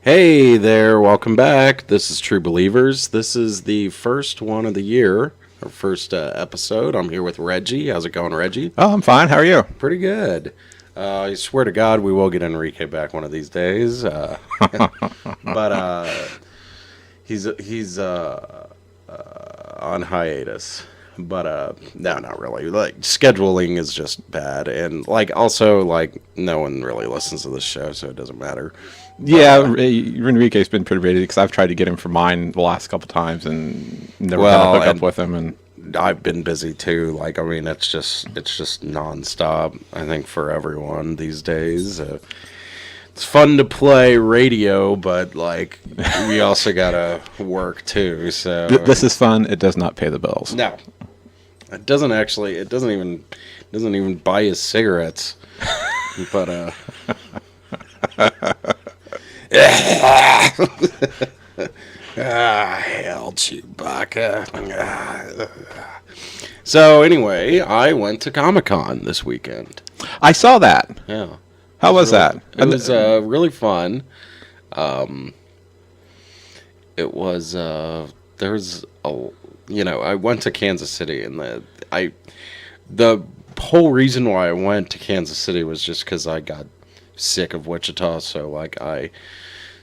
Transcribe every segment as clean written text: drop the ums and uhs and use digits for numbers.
Hey there, welcome back. This is True Believers. This is the first one of the year, our first episode. I'm here with Reggie. How's it going, Reggie? Oh, I'm fine. How are you? Pretty good. I swear to God, we will get Enrique back one of these days. But he's on hiatus. But no, not really. Like scheduling is just bad, and also no one really listens to this show, so it doesn't matter. Yeah, Enrique's been pretty busy because I've tried to get him for mine the last couple times and never got to hook up with him. And I've been busy too. It's just nonstop. I think for everyone these days. It's fun to play radio, but we also gotta work too. So this is fun. It does not pay the bills. No, it doesn't actually. It doesn't even buy you cigarettes. But hell, Chewbacca. So anyway, I went to Comic-Con this weekend. I saw that. Yeah. How was that? It was really fun. It was there's a I went to Kansas City, and the whole reason why I went to Kansas City was just because I got sick of Wichita. So I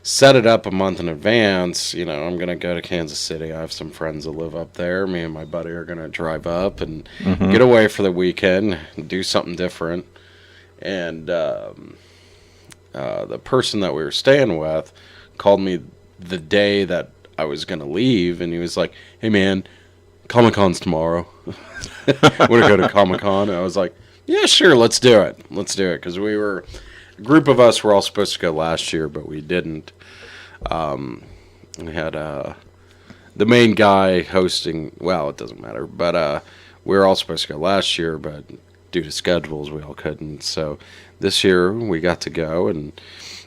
set it up a month in advance. I'm gonna go to Kansas City. I have some friends that live up there. Me and my buddy are gonna drive up and get away for the weekend, do something different. And the person that we were staying with called me the day that I was going to leave, and he was like, "Hey man, Comic-Con's tomorrow. Want to go to Comic-Con?" I was like, "Yeah, sure, let's do it. Let's do it." Because a group of us were all supposed to go last year, but we didn't. We had the main guy hosting. Well, it doesn't matter, but we were all supposed to go last year, but due to schedules, we all couldn't. So this year we got to go, and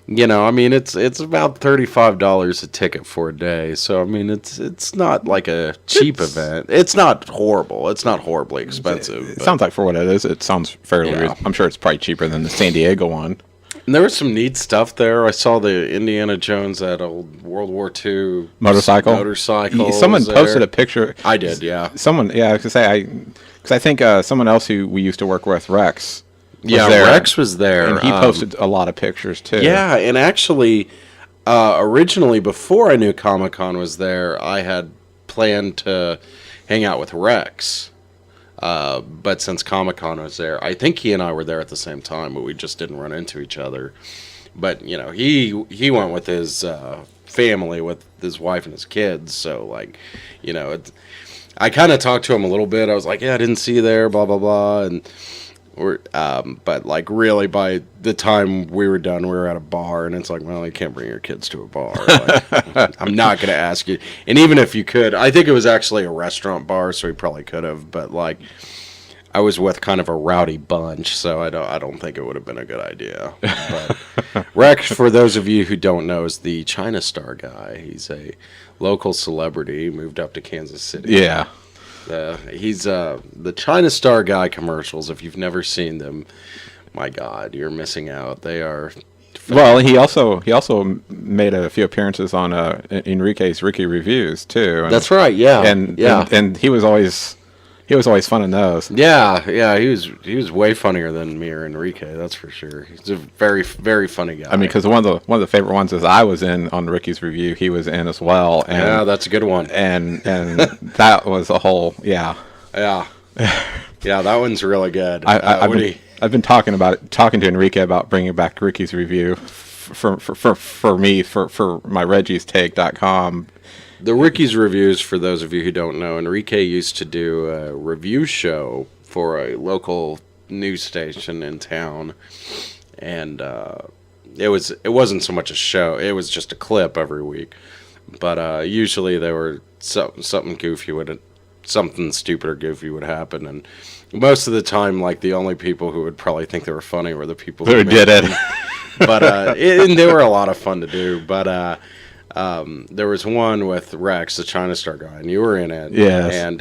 it's about $35 a ticket for a day. So it's not like a cheap event. It's not horrible. It's not horribly expensive. It sounds like for what it is, it sounds fairly reasonable. I'm sure it's probably cheaper than the San Diego one. And there was some neat stuff there. I saw the Indiana Jones, that old World War II motorcycle. Someone posted a picture. I did, yeah. Someone, yeah, I was gonna say because I think someone else who we used to work with, Rex. Rex was there, and he posted a lot of pictures too. Yeah, and actually, originally before I knew Comic-Con was there, I had planned to hang out with Rex. But since Comic-Con was there, I think he and I were there at the same time, but we just didn't run into each other. But he went with his family, with his wife and his kids. So I kind of talked to him a little bit. I was like, "Yeah, I didn't see you there, blah blah blah," but really by the time we were done, we were at a bar, and it's like, well, you can't bring your kids to a bar. I'm not going to ask you. And even if you could, I think it was actually a restaurant bar, so we probably could have. But I was with kind of a rowdy bunch, so I don't think it would have been a good idea. But Rex, for those of you who don't know, is the China Star guy. He's a local celebrity, moved up to Kansas City. Yeah. He's the China Star guy commercials. If you've never seen them, my God, you're missing out. They are. Well, he also made a few appearances on Enrique's Ricky Reviews too. That's right. Yeah. And he was always fun in those. Yeah. He was way funnier than me or Enrique. That's for sure. He's a very, very funny guy. I mean, because one of the favorite ones is I was in on Ricky's review. He was in as well. And, yeah, that's a good one. And that was a whole Yeah, that one's really good. I've been talking to Enrique about bringing back Ricky's review for my ReggiesTake.com. The Ricky's Reviews, for those of you who don't know, Enrique used to do a review show for a local news station in town, and it wasn't so much a show; it was just a clip every week. But usually there were something stupid or goofy would happen, and most of the time, the only people who would probably think they were funny were the people who did it. But and they were a lot of fun to do, but. There was one with Rex, the China Star guy, and you were in it. Yes. And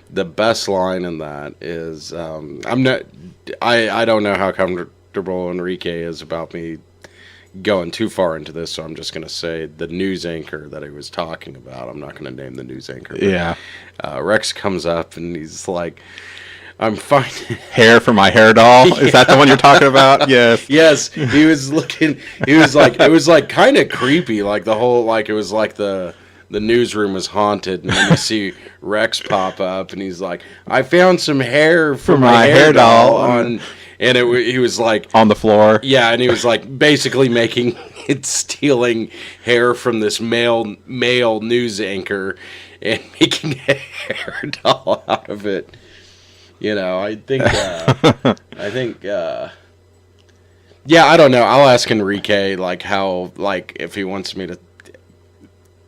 the best line in that is, I don't know how comfortable Enrique is about me going too far into this, so I'm just going to say the news anchor that he was talking about. I'm not going to name the news anchor. But, Yeah. Rex comes up and he's like, I'm finding Hair for my hair doll. Is that the one you're talking about? Yes. Yes, he was looking. He was like, it was like kind of creepy. Like the whole, like it was like the newsroom was haunted, and then you see Rex pop up, and he's like, I found some hair for my hair doll on, and he was like On the floor. yeah, and he was like basically making it stealing hair from this male news anchor and making a hair doll out of it. You know, I think, yeah, I don't know. I'll ask Enrique, like, how, like, if he wants me to,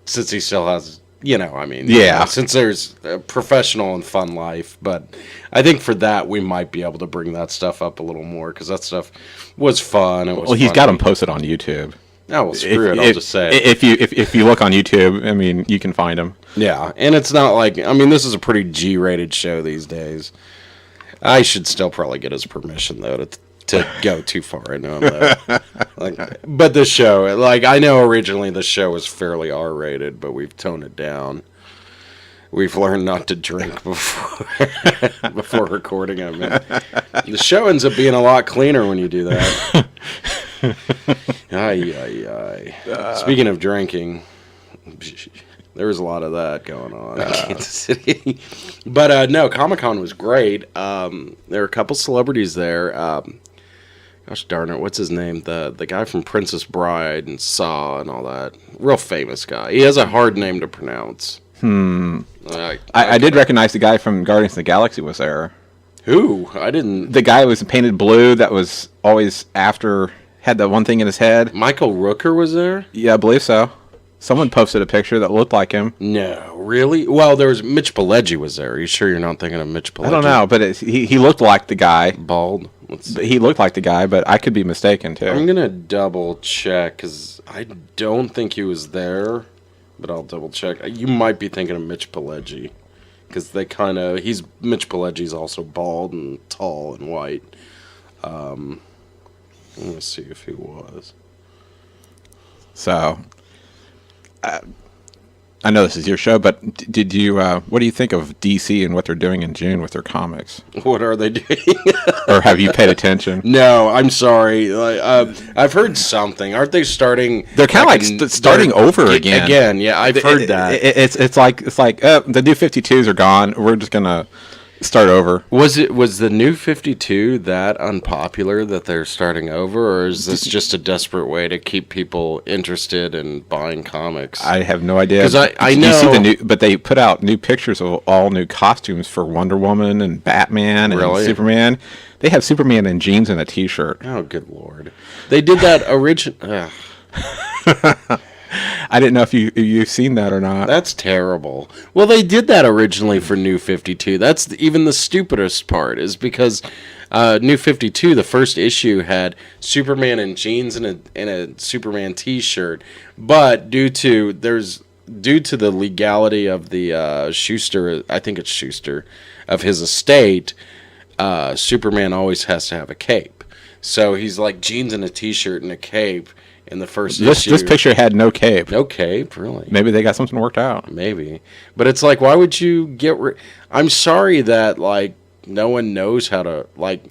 since he still has, you know, I mean, Yeah. since there's a professional and fun life, but I think for that, we might be able to bring that stuff up a little more, because that stuff was fun. It was Well, he's funny. got them posted on YouTube. Oh, well, screw it, I'll just say it. If you look on YouTube, I mean, you can find them. Yeah, and it's not like, I mean, this is a pretty G-rated show these days. I should still probably get his permission, though, to go too far into him, though. Like, but the show, like, I know originally the show was fairly R-rated, but we've toned it down. We've learned not to drink before recording. I mean, the show ends up being a lot cleaner when you do that. Speaking of drinking, there was a lot of that going on in Kansas City. But no, Comic-Con was great. There were a couple celebrities there. Gosh darn it, what's his name? The guy from Princess Bride and Saw and all that. Real famous guy. He has a hard name to pronounce. I did recognize the guy from Guardians of the Galaxy was there. Who? I didn't. The guy was painted blue that was always had that one thing in his head. Michael Rooker was there? Yeah, I believe so. Someone posted a picture that looked like him. No, really? Well, there was Mitch Pileggi was there. Are you sure you're not thinking of Mitch Pileggi? I don't know, but he looked like the guy. Bald? He looked like the guy, but I could be mistaken, too. I'm going to double check, because I don't think he was there, but I'll double check. You might be thinking of Mitch Pileggi, because they kind of... Mitch Pileggi's also bald and tall and white. Let me see if he was. So... I know this is your show, but did you? What do you think of DC and what they're doing in June with their comics? What are they doing? Or have you paid attention? No, I'm sorry. I've heard something. Aren't they starting? They're kind of like starting over again. Again, yeah, I've heard that. It's like the new 52s are gone. We're just gonna start over. Was the new 52 that unpopular that they're starting over, or is this just a desperate way to keep people interested in buying comics? I have no idea. Because I You know, see but they put out new pictures of all new costumes for Wonder Woman and Batman and Really? Superman. They have Superman in jeans and a T-shirt. oh good lord, they did that original. I didn't know if you've seen that or not. That's terrible. Well, they did that originally for New 52. That's even the stupidest part, is because New 52, the first issue, had Superman in jeans and a Superman T-shirt, but due to the legality of the Schuster, I think it's Schuster, of his estate, Superman always has to have a cape. So he's like jeans and a T-shirt and a cape. In the first issue. This picture had no cape. No cape, really. Maybe they got something worked out. Maybe. But it's like, why would you get I'm sorry that, like, no one knows how to, like,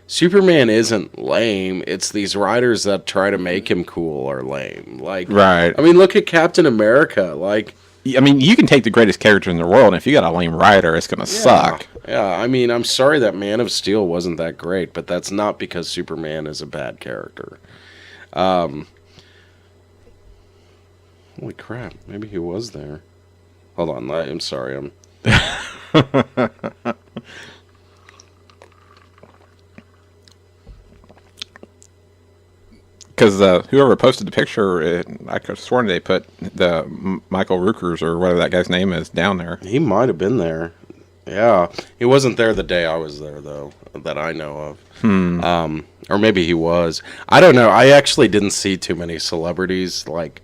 Superman isn't lame. It's these writers that try to make him cool are lame. Like, Right. I mean, look at Captain America. Like, I mean, you can take the greatest character in the world, and if you got a lame writer, it's going to suck. Yeah, I mean, I'm sorry that Man of Steel wasn't that great, but that's not because Superman is a bad character. Holy crap, maybe he was there. Hold on, I'm sorry, I'm... Because whoever posted the picture, I could have sworn they put the Michael Rookers, or whatever that guy's name is, down there. He might have been there. Yeah, he wasn't there the day I was there, though, that I know of. Or maybe he was. I don't know, I actually didn't see too many celebrities, like...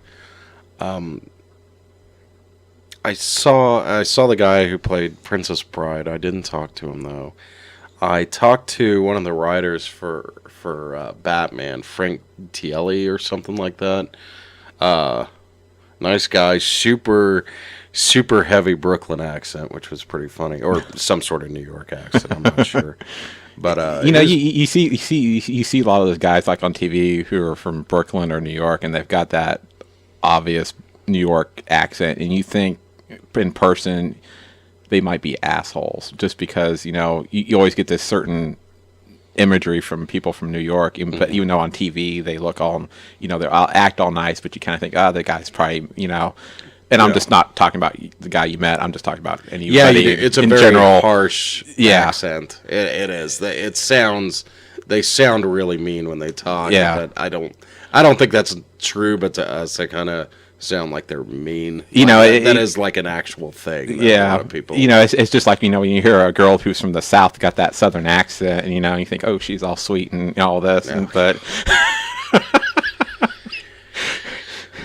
I saw the guy who played Princess Bride. I didn't talk to him though. I talked to one of the writers for Batman, Frank Tielli or something like that. Nice guy, super heavy Brooklyn accent, which was pretty funny, or some sort of New York accent. I'm not sure, but you see a lot of those guys like on TV who are from Brooklyn or New York, and they've got that obvious New York accent, and you think in person they might be assholes just because you always get this certain imagery from people from New York, but even though on TV they look all, they'll act all nice, but you kind of think, oh, the guy's probably, and I'm just not talking about the guy you met. I'm just talking about anybody. Yeah, it's a in very general. Harsh accent. It is. They sound really mean when they talk. Yeah. But I don't think that's true, but to us, they kind of sound like they're mean. That is like an actual thing. Yeah, a lot of people. It's just like when you hear a girl who's from the South got that Southern accent, and you think, oh, she's all sweet and all this, but.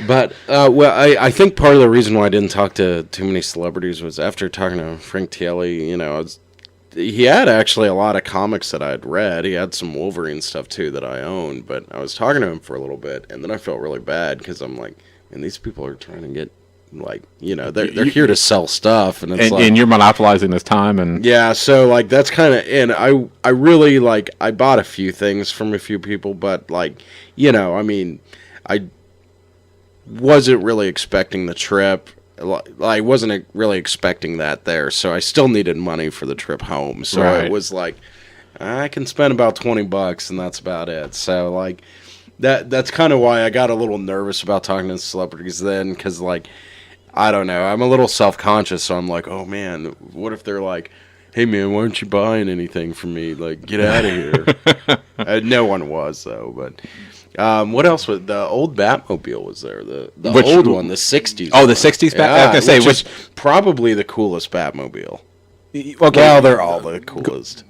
But I think part of the reason why I didn't talk to too many celebrities was after talking to Frank Tielli. He had actually a lot of comics that I had read. He had some Wolverine stuff too that I owned, but I was talking to him for a little bit, and then I felt really bad because I'm like, man, these people are trying to get they're here to sell stuff, and and you're monopolizing this time, and yeah, so that's kind of, and I really I bought a few things from a few people, but I wasn't really expecting the trip. I wasn't really expecting that there, so I still needed money for the trip home. So Right. It was like, I can spend about $20, and that's about it. So that's kind of why I got a little nervous about talking to celebrities then, because I don't know, I'm a little self-conscious, so I'm like, oh man, what if they're like, hey man, why aren't you buying anything from me? Get out of here. No one was though, but. What else was the old Batmobile was there? The old one, the 60s. Oh, the 60s Bat. I was gonna say which is probably the coolest Batmobile. Okay. Well, they're all the coolest.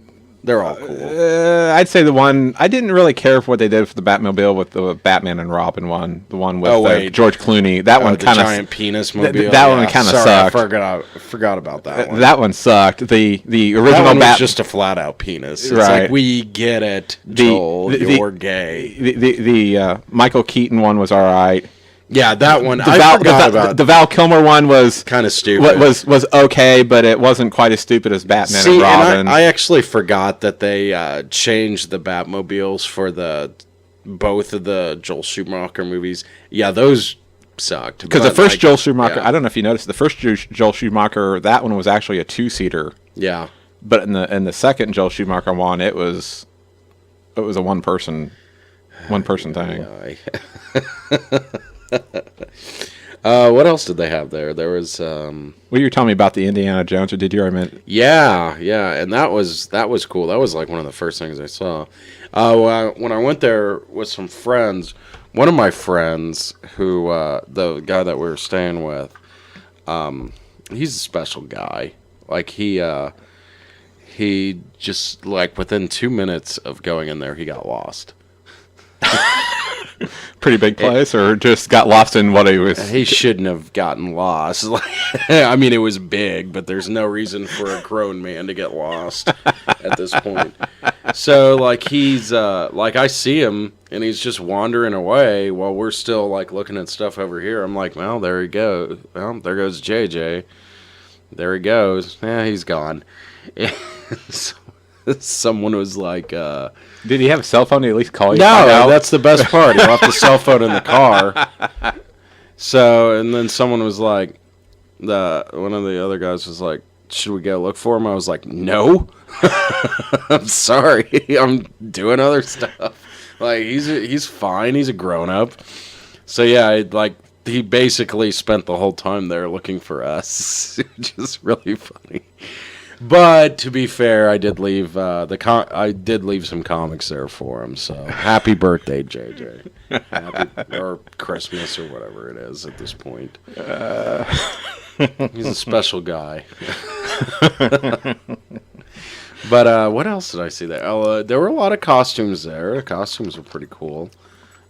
They're all cool. I'd say the one I didn't really care for what they did for the Batmobile with the Batman and Robin one, the one with George Clooney. That one kind of giant penis mobile. That one kind of sucked. I forgot about that one. That one sucked. The original that one was just a flat out penis. It's right. Like, we get it, Joel. You're gay. The Michael Keaton one was all right. Yeah, that one. The Val Kilmer one was kind of stupid. Was okay, but it wasn't quite as stupid as Batman and Robin. And I actually forgot that they changed the Batmobiles for both of the Joel Schumacher movies. Yeah, those sucked. Because the first Joel Schumacher, I don't know if you noticed, the first Joel Schumacher, that one was actually a 2-seater. Yeah. But in the second Joel Schumacher one, it was a one person thing. What else did they have there? There was. Well, you were telling me about the Indiana Jones, or did you already? Yeah, and that was cool. That was one of the first things I saw. When I went there with some friends, one of my friends, who the guy that we were staying with, he's a special guy. He just within 2 minutes of going in there, he got lost. Pretty big place, or just got lost in what he was? He shouldn't have gotten lost. I mean, it was big, but there's no reason for a grown man to get lost at this point. So, he's I see him, and he's just wandering away while we're still looking at stuff over here. I'm like, well, there he goes. Well, there goes JJ. There he goes. Yeah, he's gone. Someone was like, did he have a cell phone to at least call you? No, that's the best part. He left the cell phone in the car. So, and then someone was like, one of the other guys was like, should we go look for him? I was like, no. I'm sorry. I'm doing other stuff. He's fine. He's a grown up. So yeah, he basically spent the whole time there looking for us. Just really funny. But to be fair, I did leave I did leave some comics there for him. So happy birthday, JJ, or Christmas or whatever it is at this point. He's a special guy. But what else did I see there? There were a lot of costumes there. The costumes were pretty cool.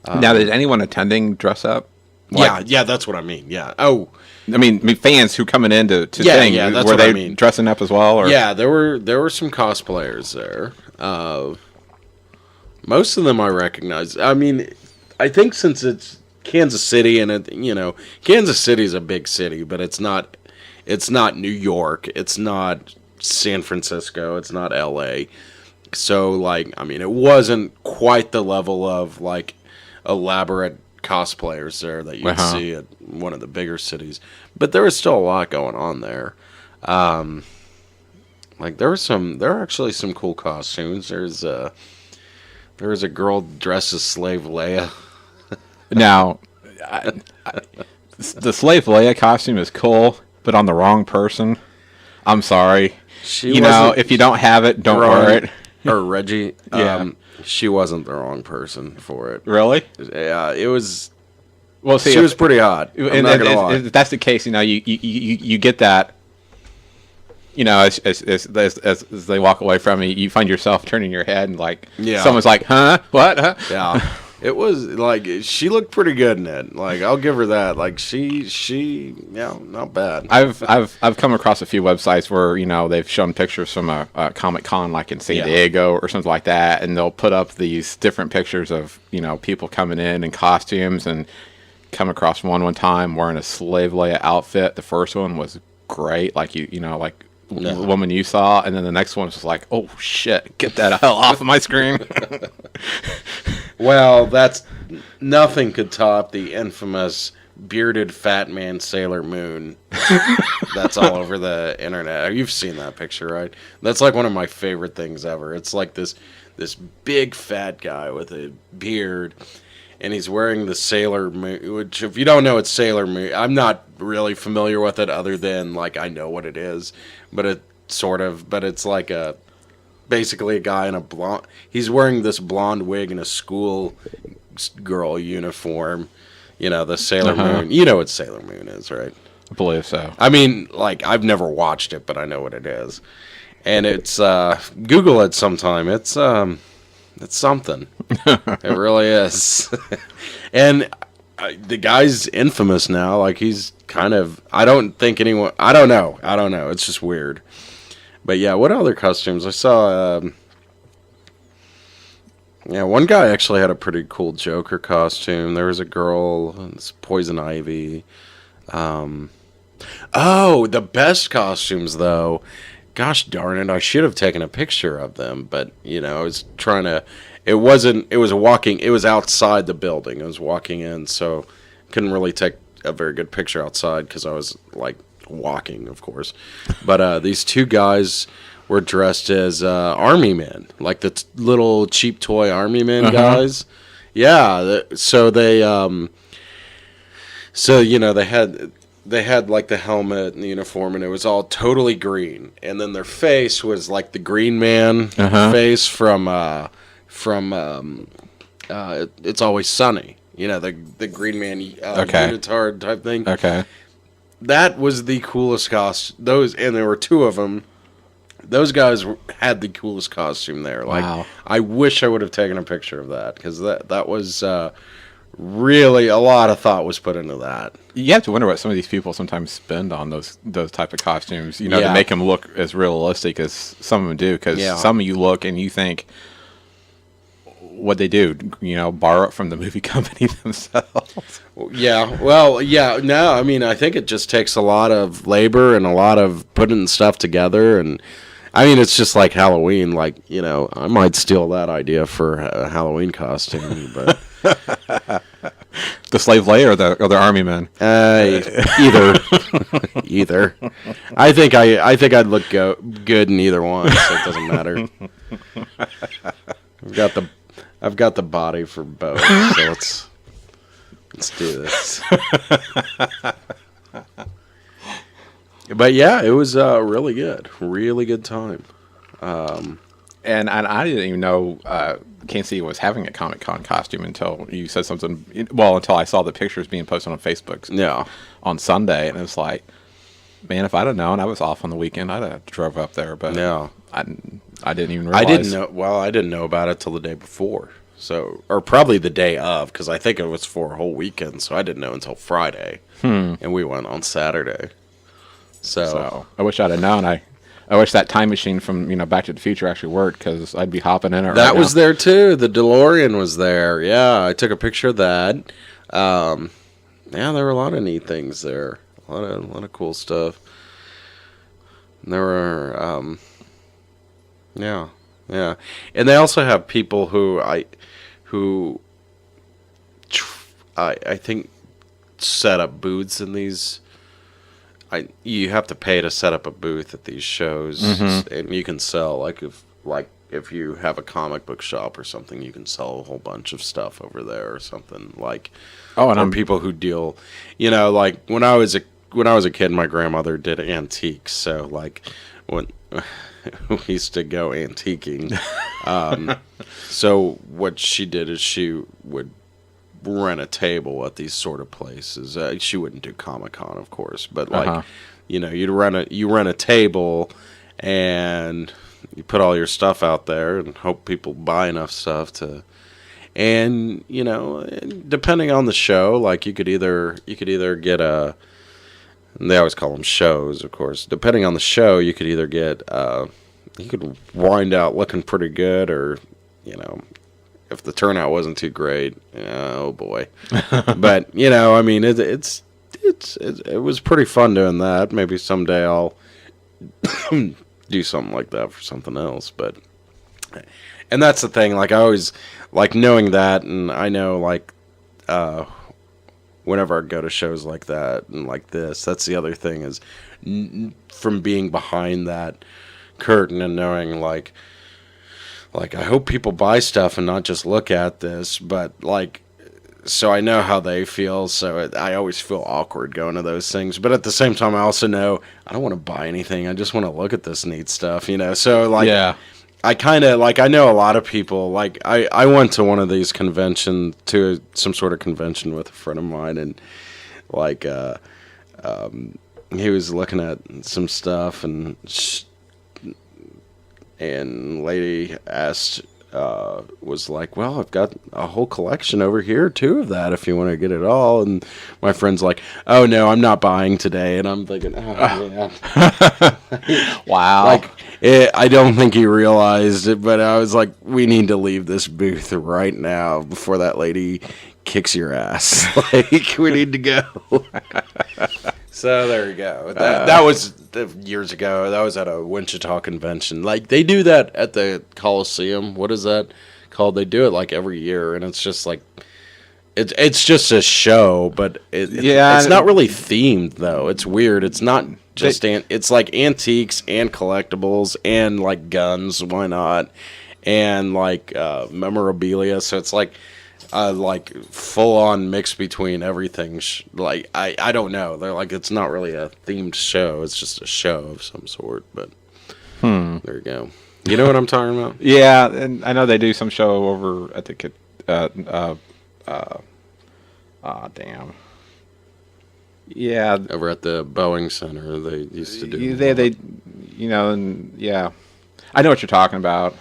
Now, did anyone attending dress up? Yeah, that's what I mean. Yeah. Oh, I mean, fans who coming in to Yeah, thing, yeah, that's were what they I mean. dressing up as well? Or? yeah. There were some cosplayers there. Most of them I recognize. I mean, I think since it's Kansas City and Kansas City is a big city, but it's not. It's not New York. It's not San Francisco. It's not L.A. So, like, I mean, it wasn't quite the level of, like, elaborate cosplayers there that you'd see at one of the bigger cities. But there was still a lot going on there. Like, there are actually some cool costumes. There was a girl dressed as Slave Leia. Now, the Slave Leia costume is cool, but on the wrong person. I'm sorry. If you don't have it, don't wear it. Or Reggie. Yeah. She wasn't the wrong person for it. Really? Yeah, it was. Well, see, she was pretty hot. I'm not gonna lie. If that's the case, you get that. As they walk away from you, you find yourself turning your head and like, someone's like, "Huh? What?" Huh? Yeah. It was like she looked pretty good in it. Like I'll give her that. Like not bad. I've come across a few websites where they've shown pictures from a Comic Con like in San Diego or something like that, and they'll put up these different pictures of people coming in costumes, and come across one time wearing a Slave Leia outfit. The first one was great, like the woman you saw, and then the next one was like, oh shit, get that hell off of my screen. Well, that's nothing could top the infamous bearded fat man Sailor Moon. That's all over the internet. You've seen that picture, right? That's like one of my favorite things ever. It's like this big fat guy with a beard, and he's wearing the Sailor Moon, which if you don't know it's Sailor Moon, I'm not really familiar with it other than like I know what it is, but it's like basically a guy in a blonde. He's wearing this blonde wig and a school girl uniform. The Sailor Moon. You know what Sailor Moon is, right? I believe so. I mean, like I've never watched it, but I know what it is. And it's Google it sometime. It's something. It really is. And the guy's infamous now. Like he's kind of. I don't know. It's just weird. But yeah, what other costumes? I saw, one guy actually had a pretty cool Joker costume. There was a girl, it's Poison Ivy. The best costumes, though, gosh darn it, I should have taken a picture of them, but, I was trying to, it was outside the building. I was walking in, so couldn't really take a very good picture outside because I was, like, walking, of course, but these two guys were dressed as army men, like the little cheap toy army men guys. Yeah, they had like the helmet and the uniform, and it was all totally green, and then their face was like the Green Man face from It's Always Sunny. The Green Man unitard type thing. Okay. That was the coolest costume. And there were two of them. Those guys had the coolest costume there. Like, wow. I wish I would have taken a picture of that because that was really a lot of thought was put into that. You have to wonder what some of these people sometimes spend on those type of costumes, to make them look as realistic as some of them do. Because some of you look and you think, what they do, borrow it from the movie company themselves. Yeah, well, yeah, no, I mean, I think it just takes a lot of labor and a lot of putting stuff together, and I mean, it's just like Halloween, like, I might steal that idea for a Halloween costume, but... The Slave Leia or the Army Men? Either. I think I'd look good in either one, so it doesn't matter. I've got the body for both, so let's do this. But yeah, it was really good time. And I didn't even know Kansas City was having a Comic-Con costume until you said something. Well, until I saw the pictures being posted on Facebook. Yeah. On Sunday, and it was like, man, if I'd have known I was off on the weekend, I'd have drove up there. But yeah, I didn't even realize. I didn't know about it till the day before. So, or probably the day of, because I think it was for a whole weekend, so I didn't know until Friday. And we went on Saturday. So I wish I'd have known. I wish that time machine from Back to the Future actually worked, because I'd be hopping in it. That right was now. there too. The DeLorean was there. Yeah, I took a picture of that. Yeah, there were a lot of neat things there. A lot of cool stuff. And there were, yeah, yeah, and they also have people who I think set up booths in these. You have to pay to set up a booth at these shows, and you can sell if you have a comic book shop or something, you can sell a whole bunch of stuff over there or something like. Oh, and I'm people who deal, like when I was a kid, my grandmother did antiques, so like when we used to go antiquing. So what she did is she would rent a table at these sort of places. She wouldn't do Comic-Con, of course, but like, you rent a table and you put all your stuff out there and hope people buy enough stuff to. And depending on the show, like you could either get a. And they always call them shows, of course. Depending on the show, you could either get you could wind out looking pretty good, or if the turnout wasn't too great, oh boy. But I mean, it was pretty fun doing that. Maybe someday I'll do something like that for something else. But and that's the thing. Like I always like knowing that, and I know like whenever I go to shows like that and like this, that's the other thing is from being behind that curtain and knowing like I hope people buy stuff and not just look at this, but like, so I know how they feel. So I always feel awkward going to those things, but at the same time, I also know I don't want to buy anything. I just want to look at this neat stuff, So like, yeah. I kind of like, I know a lot of people, like I went to one of these some sort of convention with a friend of mine, and like, he was looking at some stuff, and lady asked, was like, well, I've got a whole collection over here too of that if you want to get it all. And my friend's like, oh no, I'm not buying today. And I'm thinking, oh yeah. Wow. Like, I don't think he realized it, but I was like, we need to leave this booth right now before that lady kicks your ass. Like, we need to go. So there you go. That was years ago. That was at a Wichita convention. Like they do that at the Coliseum. What is that called? They do it like every year, and it's just like it's just a show, but it's not really themed though. It's weird. It's not just it's like antiques and collectibles and like guns. Why not? And like memorabilia. So it's like full on mix between everything. Like I don't know. They're like, it's not really a themed show. It's just a show of some sort. But there you go. You know what I'm talking about? Yeah, and I know they do some show over at the damn. Yeah, Over at the Boeing Center, they used to do. They and yeah, I know what you're talking about.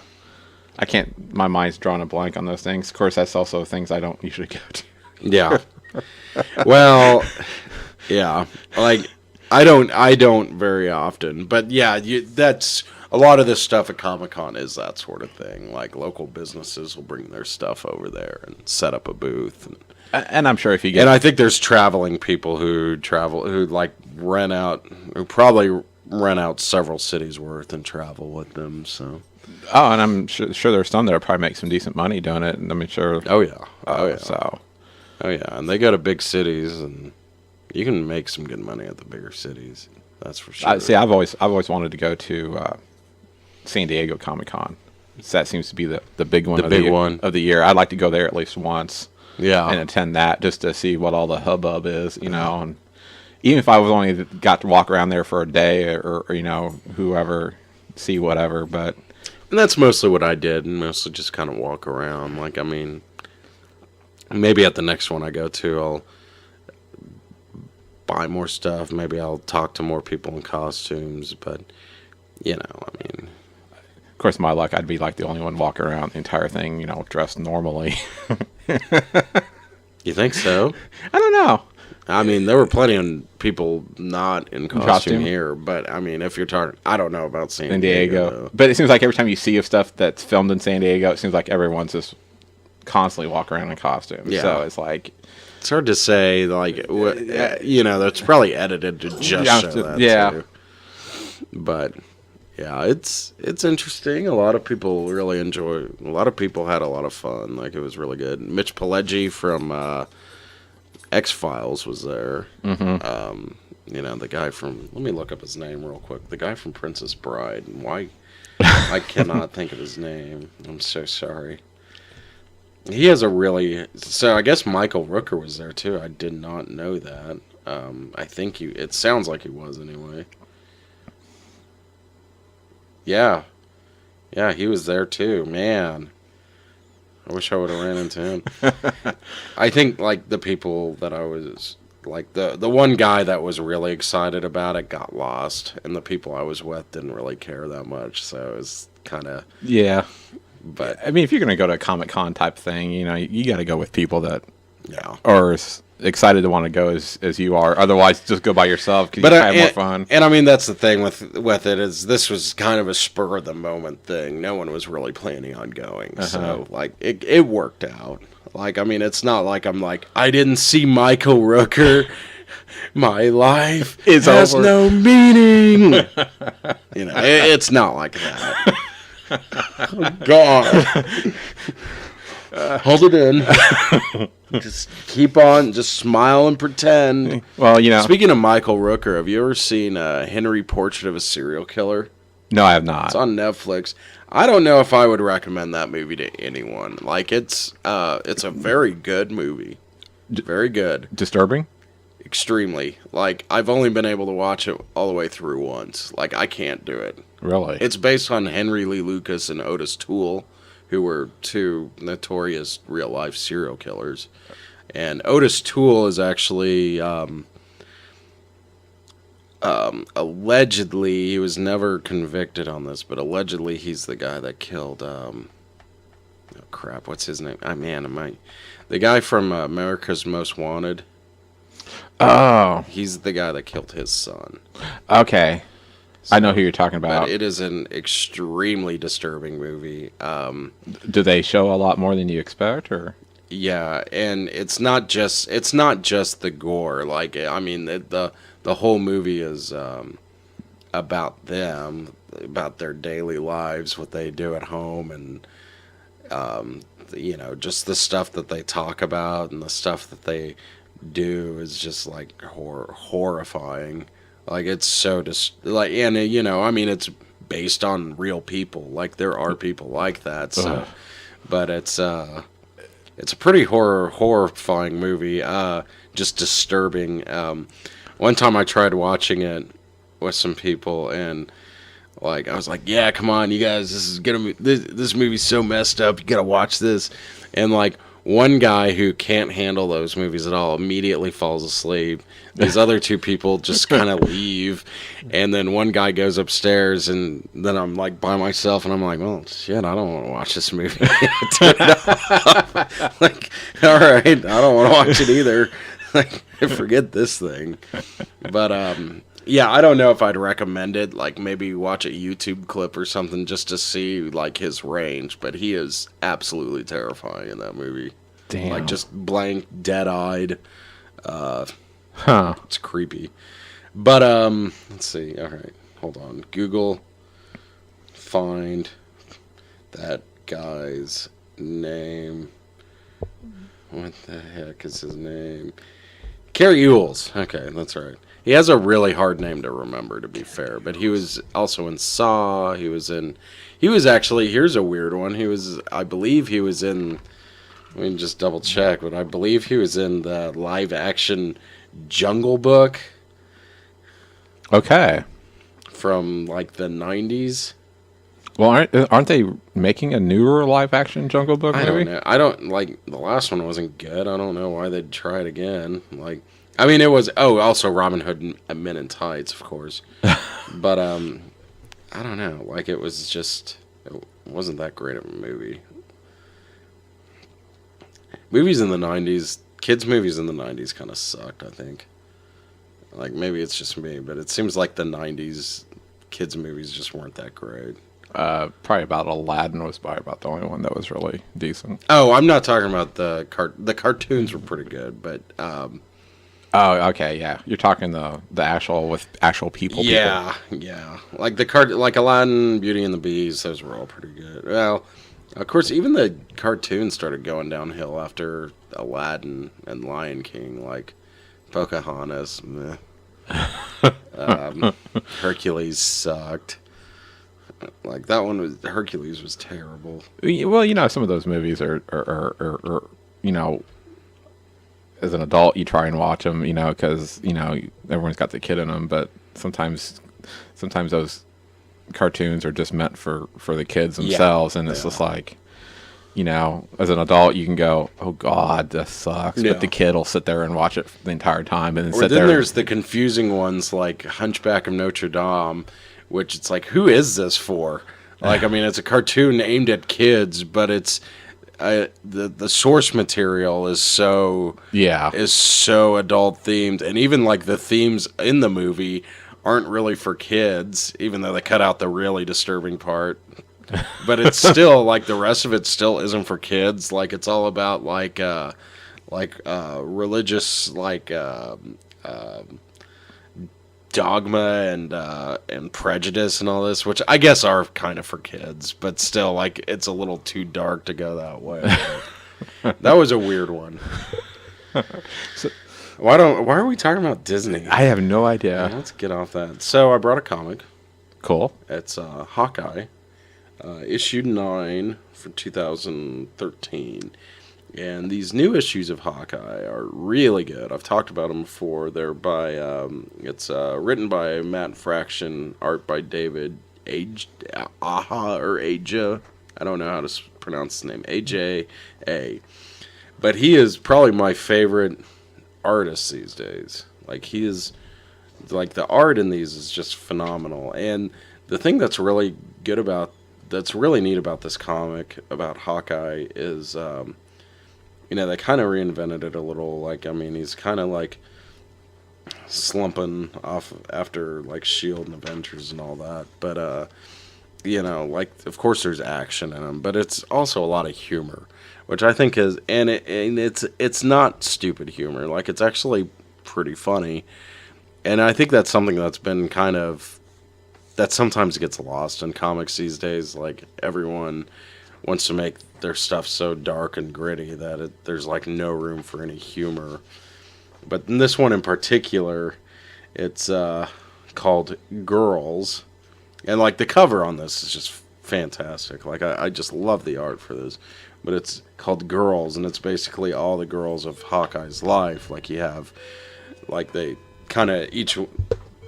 I can't. My mind's drawing a blank on those things. Of course, that's also things I don't usually go to. Yeah. Well, yeah. Like I don't very often, but yeah, that's a lot of this stuff at Comic-Con is that sort of thing. Like local businesses will bring their stuff over there and set up a booth. And I'm sure if you get, and I think there's traveling people who like who probably rent out several cities worth and travel with them. So. Oh, and I'm sure there's some that'll probably make some decent money doing it. And I mean, sure. Oh yeah. Oh yeah. So. Oh yeah, and they go to big cities, and you can make some good money at the bigger cities. That's for sure. I've always wanted to go to San Diego Comic-Con. So that seems to be the big one. Of the year. I'd like to go there at least once. Yeah. And attend that just to see what all the hubbub is, and even if I was only got to walk around there for a day or whoever, see whatever, but. And that's mostly what I did, and mostly just kind of walk around. Like, I mean, maybe at the next one I go to, I'll buy more stuff. Maybe I'll talk to more people in costumes, but, I mean. Of course, my luck, I'd be like the only one walking around the entire thing, dressed normally. You think so? I don't know. I mean, there were plenty of people not in costume Costume? here, but I mean, if you're talking, I don't know about San San Diego. Diego. But it seems like every time you see of stuff that's filmed in San Diego, it seems like everyone's just constantly walking around in costume. Yeah. So it's like... It's hard to say, like, that's probably edited to just show that, too. But, yeah, it's interesting. A lot of people really enjoy. A lot of people had a lot of fun. Like, it was really good. Mitch Pileggi from X-Files was there. Mm-hmm. The guy from... Let me look up his name real quick. The guy from Princess Bride. Why? I cannot think of his name. I'm so sorry. He has a really... So, I guess Michael Rooker was there, too. I did not know that. I think it sounds like he was, anyway. Yeah. Yeah, he was there, too. Man. I wish I would have ran into him. I think, like, the people that I was... Like, the one guy that was really excited about it got lost. And the people I was with didn't really care that much. So, it was kind of... Yeah. But I mean, if you're going to go to a Comic-Con type thing, you got to go with people that yeah. are as excited to want to go as you are. Otherwise, just go by yourself because you have more fun. And I mean, that's the thing with it is this was kind of a spur of the moment thing. No one was really planning on going, so like it worked out. Like, I mean, it's not like I'm like, I didn't see Michael Rooker. My life has over. No meaning. It's not like that. Oh, God. Hold it in. Just keep on. Just smile and pretend. Well, Speaking of Michael Rooker, have you ever seen Henry Portrait of a Serial Killer? No, I have not. It's on Netflix. I don't know if I would recommend that movie to anyone. Like, it's a very good movie. Very good. Disturbing? Extremely. Like, I've only been able to watch it all the way through once. Like, I can't do it. Really? It's based on Henry Lee Lucas and Otis Toole, who were two notorious real-life serial killers. And Otis Toole is actually, allegedly, he was never convicted on this, but allegedly he's the guy that killed, what's his name? The guy from America's Most Wanted. Oh. He's the guy that killed his son. Okay. So, I know who you're talking about. But it is an extremely disturbing movie. Do they show a lot more than you expect, or? Yeah, and it's not just the gore. Like, I mean, the whole movie is about them, about their daily lives, what they do at home, and just the stuff that they talk about and the stuff that they do is just like horrifying. Like, it's so I mean, it's based on real people. Like, there are people like that. So, but it's a pretty horrifying movie. Just disturbing. One time I tried watching it with some people, and like, I was like, "Yeah, come on, you guys, this movie's so messed up. You gotta watch this." And like, one guy who can't handle those movies at all immediately falls asleep. These other two people just kind of leave. And then one guy goes upstairs, and then I'm like by myself, and I'm like, well, shit, I don't want to watch this movie. Turn it off. Like, all right, I don't want to watch it either. Like, forget this thing. But, yeah, I don't know if I'd recommend it. Like, maybe watch a YouTube clip or something just to see, like, his range. But he is absolutely terrifying in that movie. Damn. Like, just blank, dead-eyed. It's creepy. But, let's see. All right. Hold on. Google. Find that guy's name. What the heck is his name? Cary Elwes. Okay, that's right. He has a really hard name to remember, to be fair. But he was also in Saw. He was actually, here's a weird one. I believe he was in, let me just double check, but I believe he was in the live action Jungle Book. Okay. From like the 90s. Well, aren't they making a newer live action Jungle Book movie? I don't know. I don't, like, the last one wasn't good. I don't know why they'd try it again. Like, I mean, it was, also Robin Hood and Men in Tights, of course. But, I don't know. Like, it was just, It wasn't that great of a movie. Movies in the 90s, kids' movies in the 90s kind of sucked, I think. Like, maybe it's just me, but it seems like the 90s kids' movies just weren't that great. Probably about Aladdin was probably about the only one that was really decent. Oh, I'm not talking about the cartoons were pretty good, but Oh, okay, yeah. You're talking the actual with actual people. yeah, yeah. Like like Aladdin, Beauty and the Beast, those were all pretty good. Well, of course, even the cartoons started going downhill after Aladdin and Lion King. Like Pocahontas, meh. Hercules sucked. Like that one was Hercules was terrible. Well, you know, some of those movies are you know, as an adult, you try and watch them, you know, because you know everyone's got the kid in them. But sometimes those cartoons are just meant for the kids themselves, and it's just like, you know, as an adult, you can go, "Oh God, this sucks," but the kid will sit there and watch it the entire time, and then sit there. There's the confusing ones like Hunchback of Notre Dame, which it's like, who is this for? Like, I mean, it's a cartoon aimed at kids, but it's the source material is so adult themed, and even like the themes in the movie aren't really for kids, even though they cut out the really disturbing part. But it's still like the rest of it still isn't for kids. Like it's all about like religious dogma and prejudice and all this, which I guess are kind of for kids, but still like it's a little too dark to go that way. That was a weird one. So, why are we talking about Disney? I have no idea. Let's get off that. So I brought a comic. Cool. It's Hawkeye, issue 9 for 2013. And these new issues of Hawkeye are really good. I've talked about them before. They're by, it's written by Matt Fraction, art by David Aja. I don't know how to pronounce his name. AJA. But he is probably my favorite artist these days. Like, he is, like, the art in these is just phenomenal. And the thing that's really neat about this comic, about Hawkeye, is, you know, they kind of reinvented it a little. Like, I mean, he's kind of like slumping off after like S.H.I.E.L.D. and Avengers and all that. But, you know, like, of course there's action in him, but it's also a lot of humor, which I think is, and it's not stupid humor. Like, it's actually pretty funny. And I think that's something that's been that sometimes gets lost in comics these days. Like, everyone wants to make their stuff so dark and gritty that there's like no room for any humor. But in this one in particular, it's called Girls, and like the cover on this is just fantastic. Like I just love the art for this. But it's called Girls, and it's basically all the girls of Hawkeye's life. Like, you have, like, they kind of each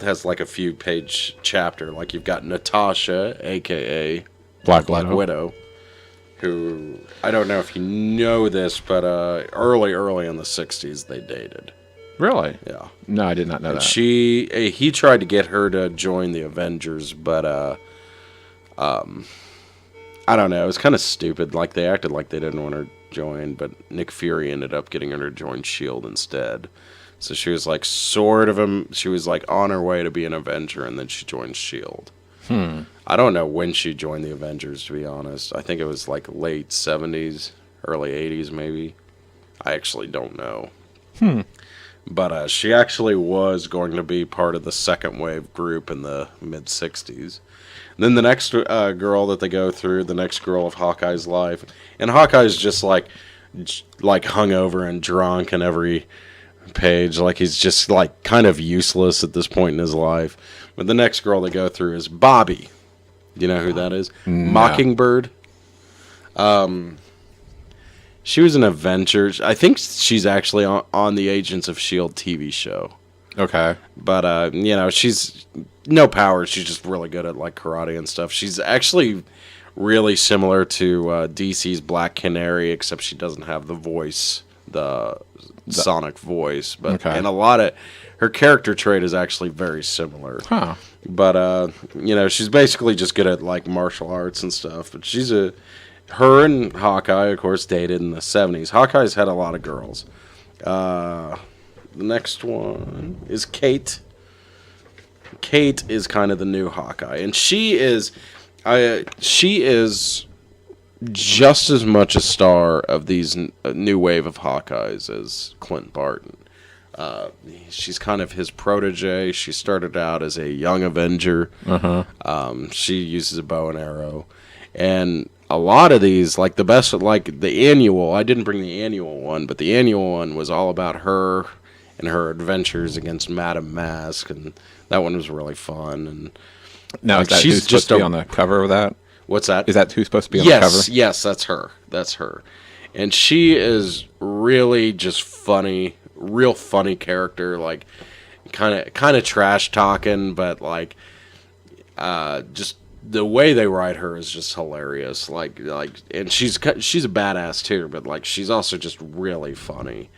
has like a few page chapter. Like, you've got Natasha, aka Black Widow, who, I don't know if you know this, but early in the 60s they dated. Really? Yeah. No, I did not know that. He tried to get her to join the Avengers, but I don't know, it was kind of stupid. Like, they acted like they didn't want her to join, but Nick Fury ended up getting her to join S.H.I.E.L.D. instead. So she was like she was like on her way to be an Avenger, and then she joined S.H.I.E.L.D. I don't know when she joined the Avengers, to be honest. I think it was like late 70s, early 80s maybe. I actually don't know. But she actually was going to be part of the second wave group in the mid-60s. And then the next girl that they go through, the next girl of Hawkeye's life, and Hawkeye's just like hungover and drunk in every page. Like, he's just like kind of useless at this point in his life. But the next girl they go through is Bobby. Do you know who that is? No. Mockingbird. She was an Avenger. I think she's actually on the Agents of S.H.I.E.L.D. TV show. Okay. But, you know, she's no power. She's just really good at, like, karate and stuff. She's actually really similar to DC's Black Canary, except she doesn't have the voice the Sonic voice, but Okay. and a lot of her character trait is actually very similar. Huh. But she's basically just good at like martial arts and stuff. But her and Hawkeye, of course, dated in the 70s. Hawkeye's had a lot of girls. The next one is Kate. Kate is kind of the new Hawkeye, and she is just as much a star of these new wave of Hawkeyes as Clint Barton. She's kind of his protege. She started out as a young Avenger. She uses a bow and arrow, and a lot of these, like the best, like the annual. I didn't bring the annual one, but the annual one was all about her and her adventures against Madame Mask, and that one was really fun. And Now, is that who's supposed to be on the cover of that? What's that? Is that who's supposed to be on the cover? Yes, that's her. That's her. And she is really just funny, real funny character, like kind of trash talking, but like just the way they write her is just hilarious. Like and she's a badass too, but like she's also just really funny.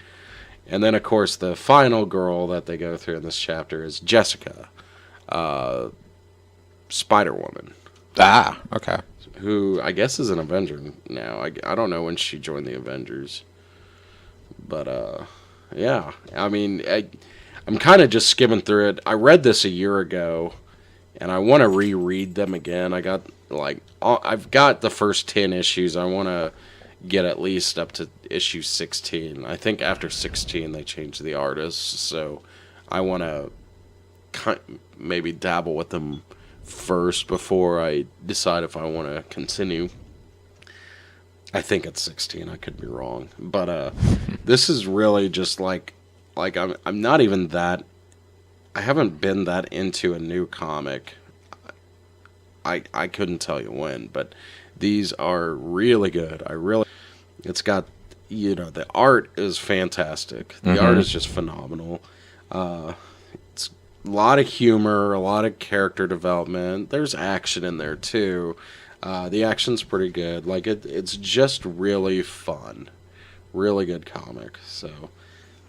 And then of course the final girl that they go through in this chapter is Jessica, Spider-Woman. Ah, okay. Who I guess is an Avenger now. I don't know when she joined the Avengers. But, yeah. I mean, I'm kind of just skimming through it. I read this a year ago, and I want to reread them again. I've got the first 10 issues. I want to get at least up to issue 16. I think after 16 they changed the artists, so I want to maybe dabble with them first before I decide if I want to continue. I think it's 16. I could be wrong, but this is really just like I'm not even that. I haven't been that into a new comic. I couldn't tell you when, but these are really good. It's got, the art is fantastic. The art is just phenomenal. It's a lot of humor, a lot of character development. There's action in there too. The action's pretty good. Like it's just really fun. Really good comic. So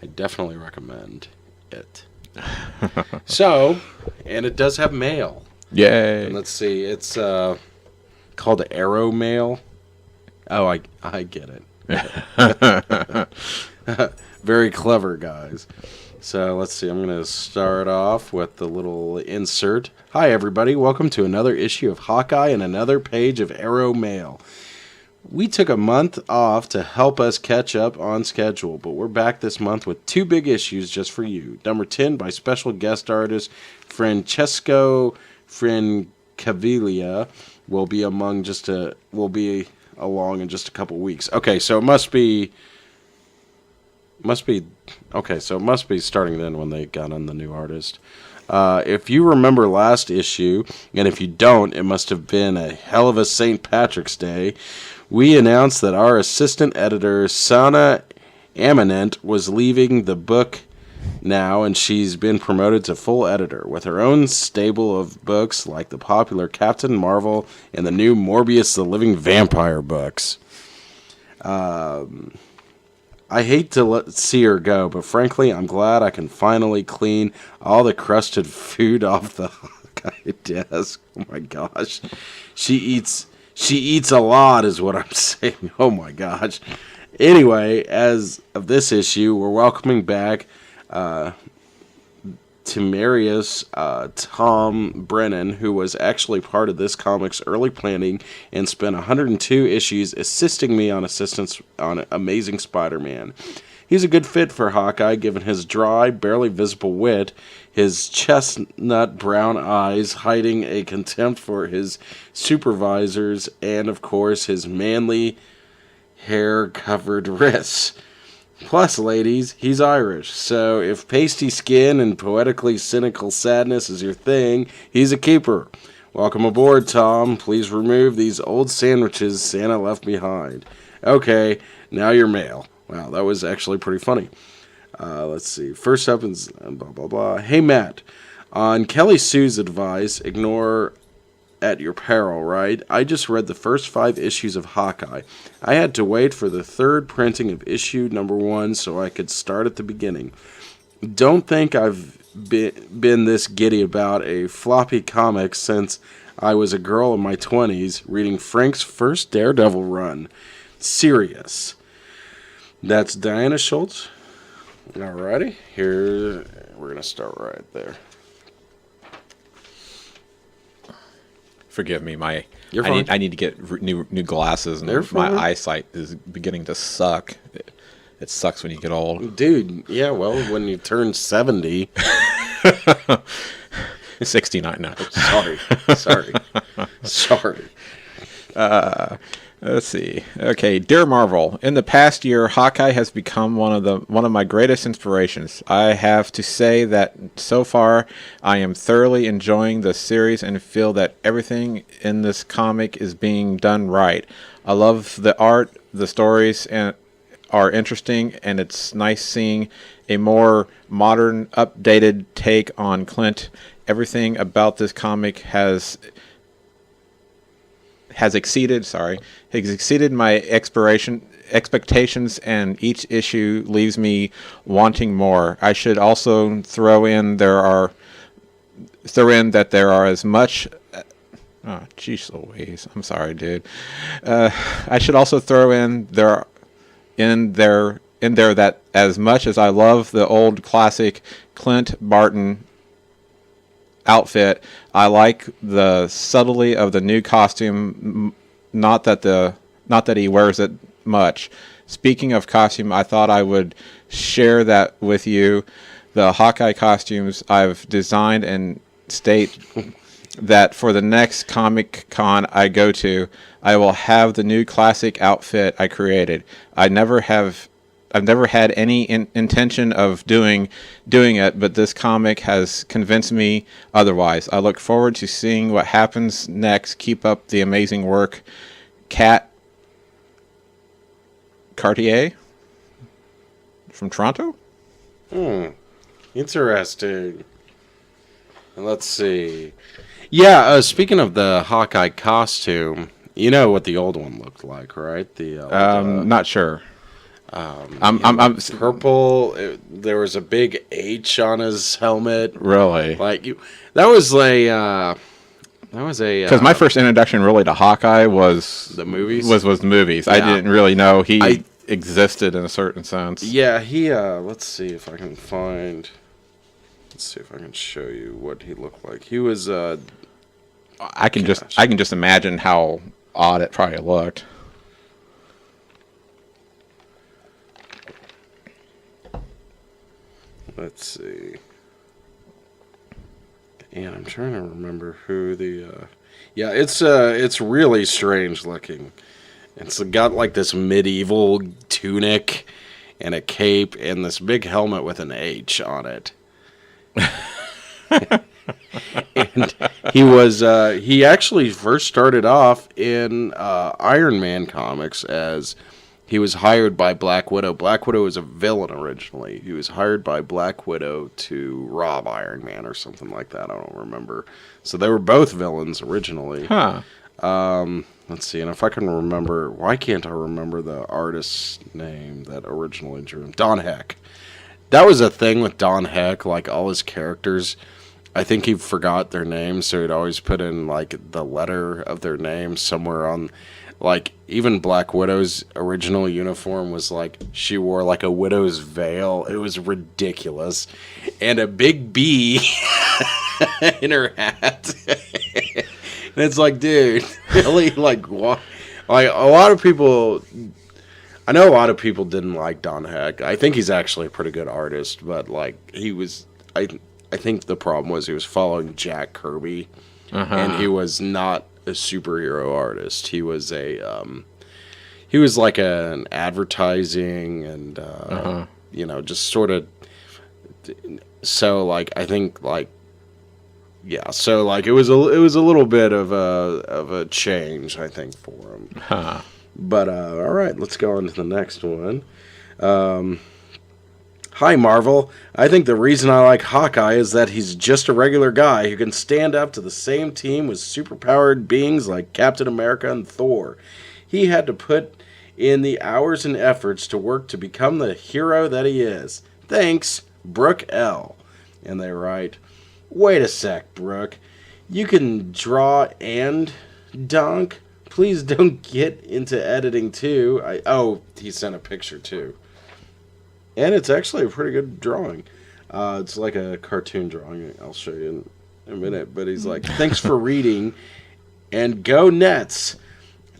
I definitely recommend it. So, and it does have mail. Yay. And let's see, it's called Arrow Mail. Oh, I get it. Very clever, guys. So let's see, I'm going to start off with the little insert. Hi, everybody. Welcome to another issue of Hawkeye and another page of Arrow Mail. We took a month off to help us catch up on schedule, but we're back this month with 2 big issues just for you. Number 10 by special guest artist Francesco Francaviglia will be along in just a couple weeks. Okay, so it must be starting then when they got on the new artist. If you remember last issue, and if you don't, it must have been a hell of a St. Patrick's Day. We announced that our assistant editor, Sana Amanent, was leaving the book now, and she's been promoted to full editor with her own stable of books like the popular Captain Marvel and the new Morbius the Living Vampire books. I hate to see her go, but frankly, I'm glad I can finally clean all the crusted food off the Hawkeye desk. Oh my gosh. She eats a lot is what I'm saying. Oh my gosh. Anyway, as of this issue, we're welcoming back Timarius Tom Brennan, who was actually part of this comic's early planning and spent 102 issues assisting me on Amazing Spider-Man. He's a good fit for Hawkeye, given his dry, barely visible wit, his chestnut brown eyes hiding a contempt for his supervisors, and of course his manly, hair-covered wrists. Plus, ladies, he's Irish, so if pasty skin and poetically cynical sadness is your thing, he's a keeper. Welcome aboard, Tom. Please remove these old sandwiches Santa left behind. Okay, now your mail. Wow, that was actually pretty funny. Let's see. First up is blah, blah, blah. Hey, Matt. On Kelly Sue's advice, ignore at your peril, right? I just read the first 5 issues of Hawkeye. I had to wait for the 3rd printing of issue number 1 so I could start at the beginning. Don't think I've been this giddy about a floppy comic since I was a girl in my 20s reading Frank's first Daredevil run. Serious. That's Diana Schultz. Alrighty, here we're gonna start right there. Forgive me, You're fine. I need to get new glasses, and They're my fine. eyesight is beginning to suck. It sucks when you get old. Dude, yeah, well, when you turn 70. 69 now. Sorry. Let's see. Okay, dear Marvel, in the past year, Hawkeye has become one of my greatest inspirations. I have to say that so far, I am thoroughly enjoying the series and feel that everything in this comic is being done right. I love the art, the stories, and are interesting, and it's nice seeing a more modern, updated take on Clint. Everything about this comic has exceeded my expectations, and each issue leaves me wanting more. I should also throw in that there are as much. Oh, jeez Louise, I'm sorry, dude. I should also throw in there that as much as I love the old classic Clint Barton outfit, I like the subtlety of the new costume. Not that he wears it much. Speaking of costume, I thought I would share that with you. The Hawkeye costumes I've designed, and state that for the next Comic Con I go to, I will have the new classic outfit I created. I've never had any intention of doing it, but this comic has convinced me otherwise. I look forward to seeing what happens next. Keep up the amazing work. Kat Cartier from Toronto? Interesting. Let's see. Yeah, speaking of the Hawkeye costume, you know what the old one looked like, right? The Not sure. I'm purple. There was a big H on his helmet. Really? Like that was a because my first introduction really to Hawkeye was the movies. Was the movies. Yeah. I didn't really know he existed in a certain sense. Yeah, he. Let's see if I can find. Let's see if I can show you what he looked like. He was. I can just imagine how odd it probably looked. Let's see. And I'm trying to remember who the. Yeah, it's really strange looking. It's got like this medieval tunic and a cape and this big helmet with an H on it. And he actually first started off in Iron Man comics as he was hired by Black Widow. Black Widow was a villain originally. He was hired by Black Widow to rob Iron Man or something like that. I don't remember. So they were both villains originally. Huh. Let's see, and if I can remember, why can't I remember the artist's name that originally drew him? Don Heck. That was a thing with Don Heck, like all his characters. I think he forgot their names, so he'd always put in like the letter of their name somewhere on, like even Black Widow's original uniform was like she wore like a widow's veil. It was ridiculous, and a big B in her hat. And it's like, dude, really, like what? Like a lot of people. I know a lot of people didn't like Don Heck. I think he's actually a pretty good artist, but like he was, I think the problem was he was following Jack Kirby, and he was not a superhero artist. He was he was like an advertising and just sort of. So like I think like. Yeah, so like it was a little bit of a change, I think, for him. But all right, let's go on to the next one. Hi, Marvel. I think the reason I like Hawkeye is that he's just a regular guy who can stand up to the same team with superpowered beings like Captain America and Thor. He had to put in the hours and efforts to work to become the hero that he is. Thanks, Brooke L. And they write, wait a sec, Brooke. You can draw and dunk? Please don't get into editing too. He sent a picture too. And it's actually a pretty good drawing. It's like a cartoon drawing. I'll show you in a minute. But he's like, thanks for reading. And go Nets.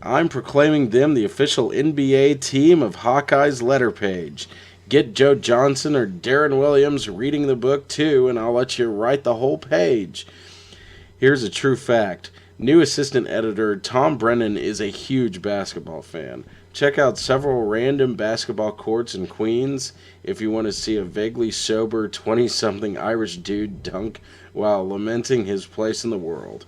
I'm proclaiming them the official NBA team of Hawkeye's letter page. Get Joe Johnson or Darren Williams reading the book too, and I'll let you write the whole page. Here's a true fact. New assistant editor Tom Brennan is a huge basketball fan. Check out several random basketball courts in Queens if you want to see a vaguely sober 20-something Irish dude dunk while lamenting his place in the world.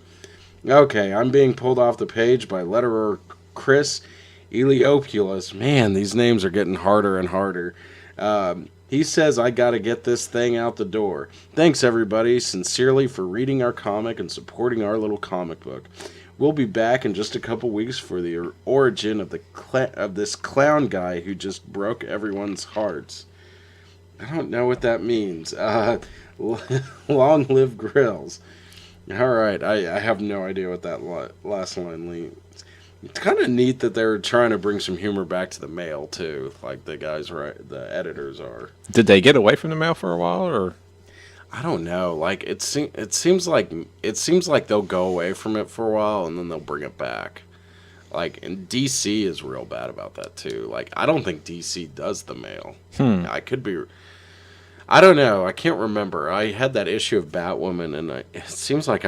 Okay, I'm being pulled off the page by letterer Chris Eliopoulos. Man, these names are getting harder and harder. He says I gotta get this thing out the door. Thanks, everybody, sincerely for reading our comic and supporting our little comic book. We'll be back in just a couple weeks for the origin of this clown guy who just broke everyone's hearts. I don't know what that means. Long live Grills. All right, I have no idea what that last line means. It's kind of neat that they're trying to bring some humor back to the mail too, like the editors are. Did they get away from the mail for a while, or? I don't know. Like it seems like they'll go away from it for a while and then they'll bring it back. Like, and DC is real bad about that too. Like, I don't think DC does the mail. I could be. I don't know. I can't remember. I had that issue of Batwoman, and it seems like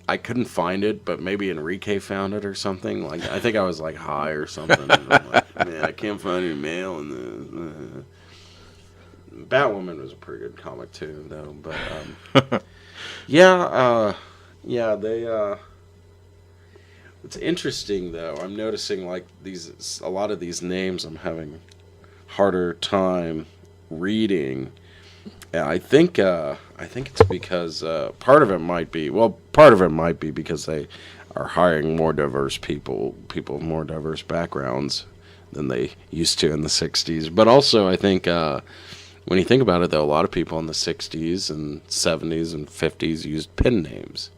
I couldn't find it, but maybe Enrique found it or something. Like, I think I was like high or something. And I'm like, man, I can't find any mail in the. Batwoman was a pretty good comic too, though. But they. It's interesting though. I'm noticing like a lot of these names I'm having harder time reading. Yeah, I think it's because part of it might be because they are hiring more diverse people with more diverse backgrounds than they used to in the 60s. But also, I think when you think about it, though, a lot of people in the 60s and 70s and 50s used pen names.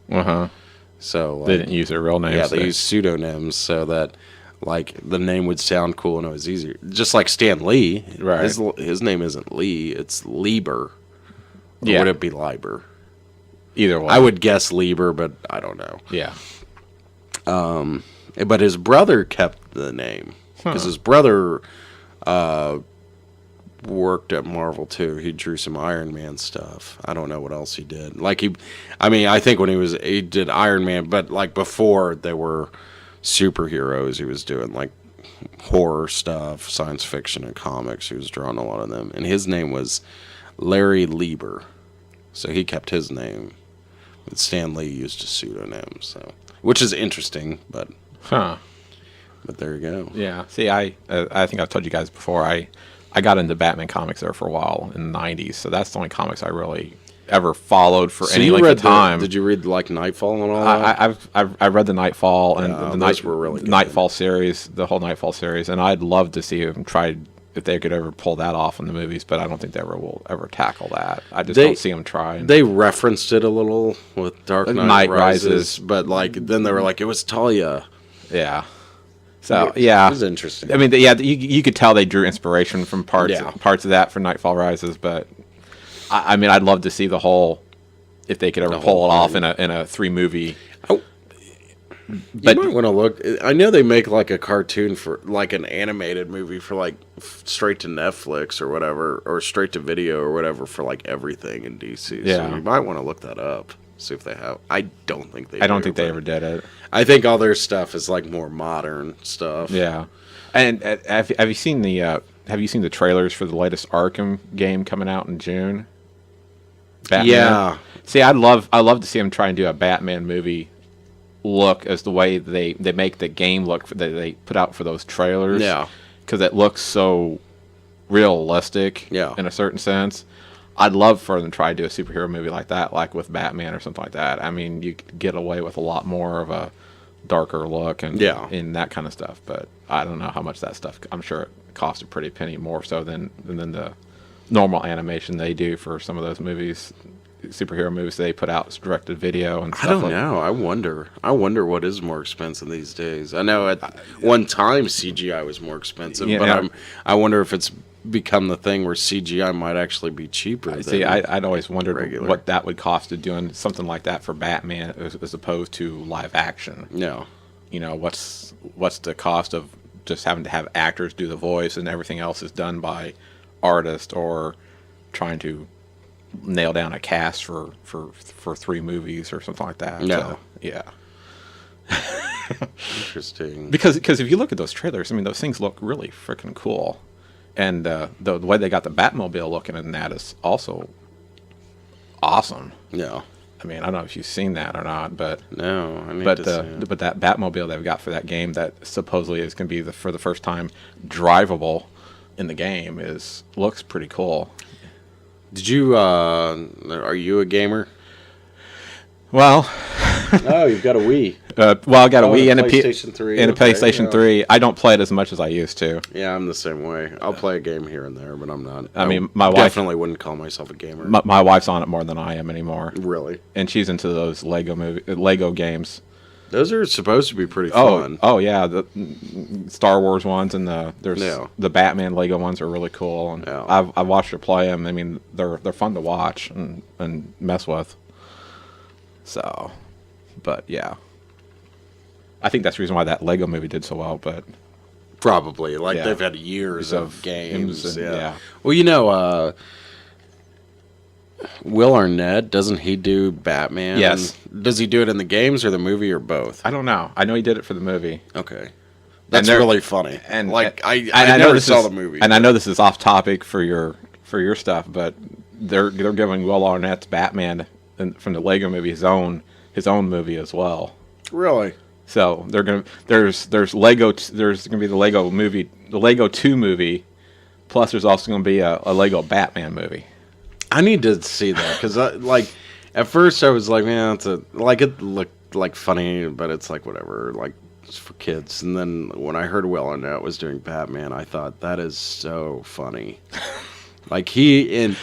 So They didn't use their real names. Yeah, they used pseudonyms so that like the name would sound cool and it was easier. Just like Stan Lee, right? His name isn't Lee; it's Lieber. Or would it be Lieber? Either way, I would guess Lieber, but I don't know. Yeah. But his brother kept the name because his brother worked at Marvel too. He drew some Iron Man stuff. I don't know what else he did. Like I think when he did Iron Man, but like before they were superheroes, he was doing like horror stuff, science fiction, and comics. He was drawing a lot of them, and his name was Larry Lieber, so he kept his name. But Stan Lee used a pseudonym, so which is interesting, but there you go. Yeah. See, I think I've told you guys before. I got into Batman comics there for a while in the 90s, so that's the only comics I really ever followed for any length of time. Did you read like Nightfall and all that? I read the Nightfall and those were really good. Nightfall series, the whole Nightfall series, and I'd love to see them try if they could ever pull that off in the movies, but I don't think they will ever tackle that. I just don't see them trying. They referenced it a little with Dark Knight Rises, but like then they were like it was Talia. Yeah. So yeah, it was interesting. I mean, you could tell they drew inspiration from parts of that for Nightfall Rises, but I mean, I'd love to see the whole if they could ever pull it off in a 3-movie. But you might want to look. I know they make like a cartoon for like an animated movie for like straight to Netflix or whatever, or straight to video or whatever for like everything in DC. Yeah. So you might want to look that up. See if they have. I don't think they ever did it. I think all their stuff is like more modern stuff. Yeah. And have you seen the trailers for the latest Arkham game coming out in June? Batman? Yeah. See, I'd love to see them try and do a Batman movie look as the way they make the game look that they put out for those trailers. Yeah. Because it looks so realistic Yeah. in a certain sense. I'd love for them to try to do a superhero movie like that, like with Batman or something like that. I mean, you could get away with a lot more of a darker look and that kind of stuff. But I don't know how much that stuff. I'm sure it costs a pretty penny, more so than the normal animation they do for some of those movies, superhero movies they put out as directed video and stuff. I don't know. I wonder what is more expensive these days. I know at one time CGI was more expensive, but I wonder if it's become the thing where CGI might actually be cheaper. See, I'd always wondered what that would cost to doing something like that for Batman as opposed to live action. No. You know, what's the cost of just having to have actors do the voice and everything else is done by artists, or trying to nail down a cast for 3 movies or something like that. No. So, yeah. Interesting. Because if you look at those trailers, I mean, those things look really freaking cool. And the way they got the Batmobile looking in that is also awesome. Yeah. I mean, I don't know if you've seen that or not, but no, I need but to see it. but that Batmobile they've got for that game that supposedly is going to be for the first time drivable in the game looks pretty cool. Did you? Are you a gamer? Well, oh, you've got a Wii. I got a Wii and a PlayStation 3 and a PlayStation 3. I don't play it as much as I used to. Yeah, I'm the same way. I'll play a game here and there, but I'm not. I mean, my wife definitely wouldn't call myself a gamer. My wife's on it more than I am anymore. Really? And she's into those Lego games. Those are supposed to be pretty fun. Oh yeah, the Star Wars ones and the Batman Lego ones are really cool. And I've watched her play them. I mean, they're fun to watch and mess with. So, but yeah, I think that's the reason why that Lego movie did so well. But probably they've had years of games. And, yeah. Well, you know, Will Arnett, doesn't he do Batman? Yes. Does he do it in the games or the movie or both? I don't know. I know he did it for the movie. Okay. That's really funny. And I never saw the movie. And I know this is off topic for your stuff, but they're giving Will Arnett's Batman from the Lego movie his own movie as well. Really? So there's gonna be the Lego movie, the Lego 2 movie, plus there's also gonna be a Lego Batman movie. I need to see that because at first I was like, man, it looked like funny, but it's like whatever, like it's for kids. And then when I heard Will Arnett was doing Batman, I thought that is so funny. He is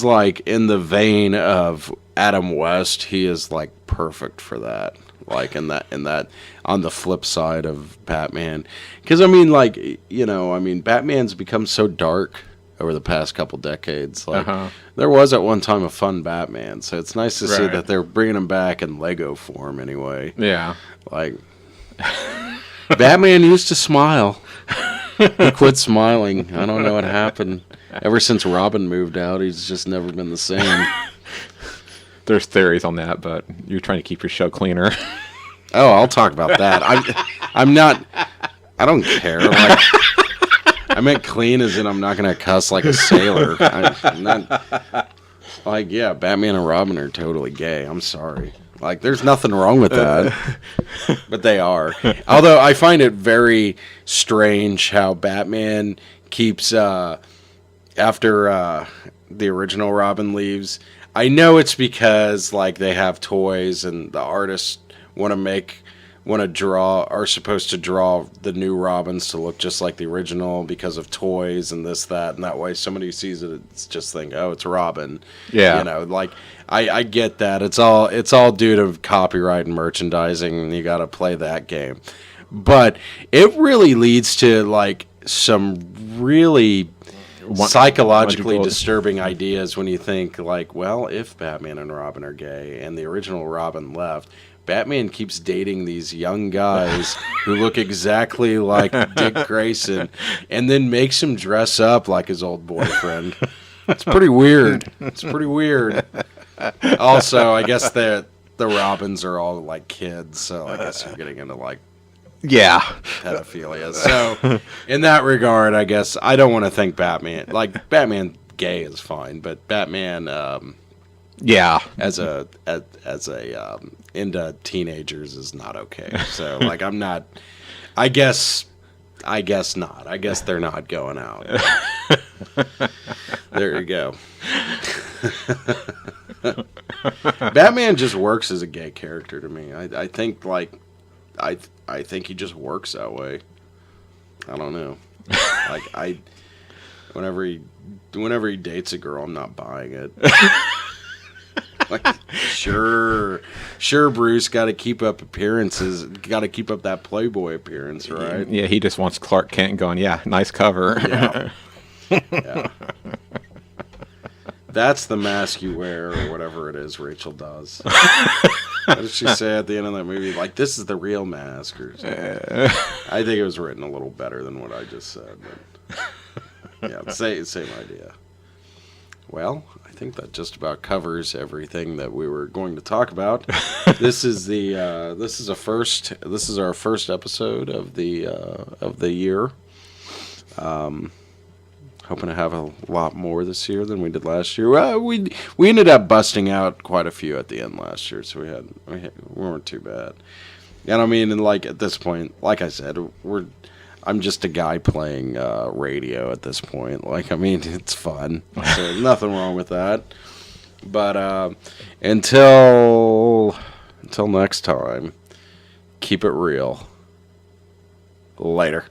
like in the vein of Adam West. He is like perfect for that. Like in that on the flip side of Batman, because I mean, Batman's become so dark over the past couple decades. There was at one time a fun Batman, so it's nice to see that they're bringing him back in Lego form anyway. Yeah, like Batman used to smile. He quit smiling. I don't know what happened. Ever since Robin moved out, he's just never been the same. There's theories on that, but you're trying to keep your show cleaner. Oh, I'll talk about that. I'm not. I don't care. I meant clean as in I'm not going to cuss like a sailor. I'm not. Batman and Robin are totally gay. I'm sorry. There's nothing wrong with that. But they are. Although I find it very strange how Batman keeps after the original Robin leaves. I know it's because they have toys and the artists are supposed to draw the new Robins to look just like the original because of toys and this, that, and that way somebody sees it, it's just think, oh, it's Robin. Yeah. I get that. It's all due to copyright and merchandising, and you got to play that game. But it really leads to some really psychologically disturbing ideas when you think if Batman and Robin are gay and the original Robin left, Batman keeps dating these young guys who look exactly like Dick Grayson and then makes him dress up like his old boyfriend. It's pretty weird. Also, I guess the Robins are all kids, so I guess you're getting into pedophilia. So, in that regard, I guess I don't want to think Batman. Batman gay is fine, but Batman, as a into teenagers is not okay. So, I'm not. I guess I guess not. I guess they're not going out. There you go. Batman just works as a gay character to me. I think I think he just works that way. I don't know. Whenever he dates a girl, I'm not buying it. Like, sure, Bruce, got to keep up appearances, got to keep up that Playboy appearance, right? Yeah, he just wants Clark Kent going, yeah, nice cover. Yeah. Yeah. That's the mask you wear, or whatever it is Rachel does. What did she say at the end of that movie? Like, this is the real mask, or something. I think it was written a little better than what I just said, but yeah, same idea. Well, I think that just about covers everything that we were going to talk about. This is our first episode of the year. Hoping to have a lot more this year than we did last year. Well, we ended up busting out quite a few at the end last year, so we weren't too bad. And I mean, and like at this point, like I said, I'm just a guy playing radio at this point. Like, I mean, it's fun. So nothing wrong with that. But until next time, keep it real. Later.